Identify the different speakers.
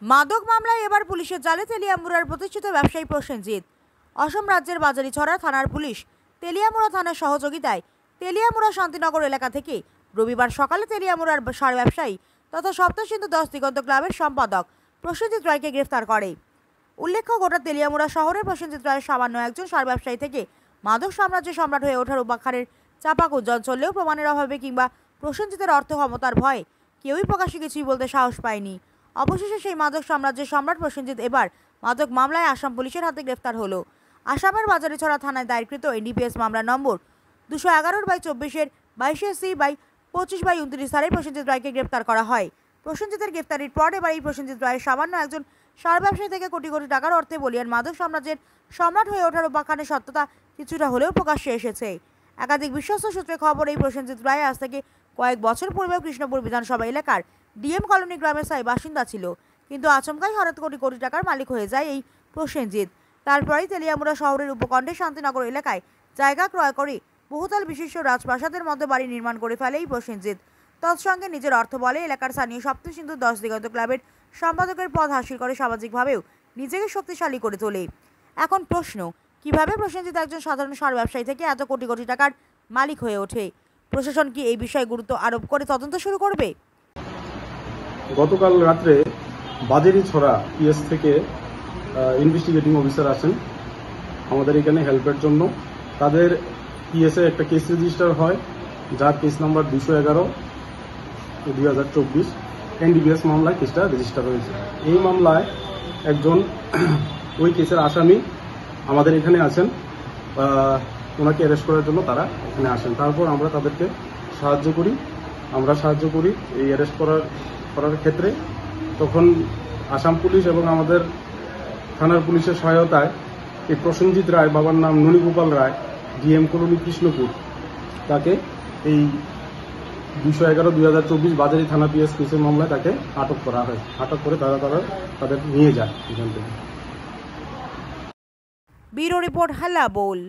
Speaker 1: মাদক মামলায় এবার পুলিশের জালে তেলিয়ামুড়ার প্রতিষ্ঠিত ব্যবসায়ী প্রসেনজিৎ। অসম রাজ্যের বাজারিছড়া থানার পুলিশ তেলিয়ামুড়া থানার সহযোগিতায় তেলিয়ামুড়া শান্তিনগর এলাকা থেকে রবিবার সকালে তেলিয়ামুড়ার সার ব্যবসায়ী তথা সপ্তসিন্ধু 10 দিগন্ত ক্লাবের সম্পাদক প্রসেনজিৎ রায়কে গ্রেফতার করে। উল্লেখ্য, গোটা তেলিয়ামুড়া শহরে প্রসেনজিৎ রায় সামান্য একজন সার ব্যবসায়ী থেকে মাদক সাম্রাজ্যের সম্রাট হয়ে ওঠার উপাখ্যানের চাপা গুঞ্জন চললেও প্রমাণের অভাবে কিংবা প্রসেনজিতের অর্থ ক্ষমতার ভয়ে কেউই প্রকাশ্যে কিছুই বলতে সাহস পায়নি। অবশেষে সেই মাদক সাম্রাজ্যের সম্রাট প্রসেনজিৎ এবার মাদক মামলায় আসাম পুলিশের হাতে গ্রেফতার হলো। আসামের বাজারিছড়া থানায় দায়েরকৃত এনডিপিএস মামলা নম্বর 211/24 22/25/29 ধারায় প্রসেনজিৎ রায়কে গ্রেফতার করা হয়। প্রসেনজিতের গ্রেফতারির পর এবার এই প্রসেনজিৎ রায় সামান্য একজন সার ব্যবসায়ী থেকে কোটি কোটি টাকার অর্থে বলিয়ান মাদক সাম্রাজ্যের সম্রাট হয়ে ওঠার উপাখ্যানের সত্যতা কিছুটা হলেও প্রকাশ্যে এসেছে। একাধিক বিশ্বস্ত সূত্রে খবর, এই প্রসেনজিৎ রায় আজ থেকে কয়েক বছর পূর্বেও কৃষ্ণপুর বিধানসভা এলাকার ডিএম কলোনি গ্রামের স্থায়ী বাসিন্দা ছিল, কিন্তু আচমকাই হঠাৎ কোটি কোটি টাকার মালিক হয়ে যায় এই প্রসেনজিৎ। তারপরেই তেলিয়ামুড়া শহরের উপকণ্ঠে শান্তিনগর এলাকায় জায়গা ক্রয় করে বহুতল বিশিষ্ট রাজপ্রাসাদের মধ্যে বাড়ি নির্মাণ করে ফেলে এই প্রসেনজিৎ। তৎসঙ্গে নিজের অর্থ বলে এলাকার স্থানীয় সপ্তসিন্ধু 10 দিগন্ত ক্লাবের সম্পাদকের পদ হাসিল করে সামাজিকভাবেও নিজেকে শক্তিশালী করে তোলে। এখন প্রশ্ন, কিভাবে প্রসেনজিৎ একজন সাধারণ সার ব্যবসায়ী থেকে এত কোটি কোটি টাকার মালিক হয়ে ওঠে? প্রশাসন কি এই বিষয়ে গুরুত্ব আরোপ করে তদন্ত শুরু করবে?
Speaker 2: গতকাল রাত্রে বাজারিছড়া পিএস থেকে ইনভেস্টিগেটিং অফিসার আসেন আমাদের এখানে হেল্পের জন্য। তাদের পিএসে একটা কেস রেজিস্টার হয়, যার কেস নাম্বার 211/2024 এনডিপিএস মামলায় কেসটা রেজিস্টার হয়েছে। এই মামলায় একজন ওই কেসের আসামি আমাদের এখানে আছেন, ওনাকে অ্যারেস্ট করার জন্য তারা এখানে আসেন। তারপর আমরা তাদেরকে সাহায্য করি এই অ্যারেস্ট করার ক্ষেত্রে। তখন আসাম পুলিশ এবং আমাদের থানার পুলিশের সহায়তায় এই প্রসেনজিৎ রায়, বাবার নাম ননীগোপাল রায়, ডিএম কলোনি কৃষ্ণপুর, তাকে এই 211/2024 বাজারি থানা পিএস কেসের মামলায় তাকে আটক করা হয়। আটক করে তাদের নিয়ে যায় এখান থেকে।
Speaker 1: ব্যুরো রিপোর্ট, হাল্লা বোল।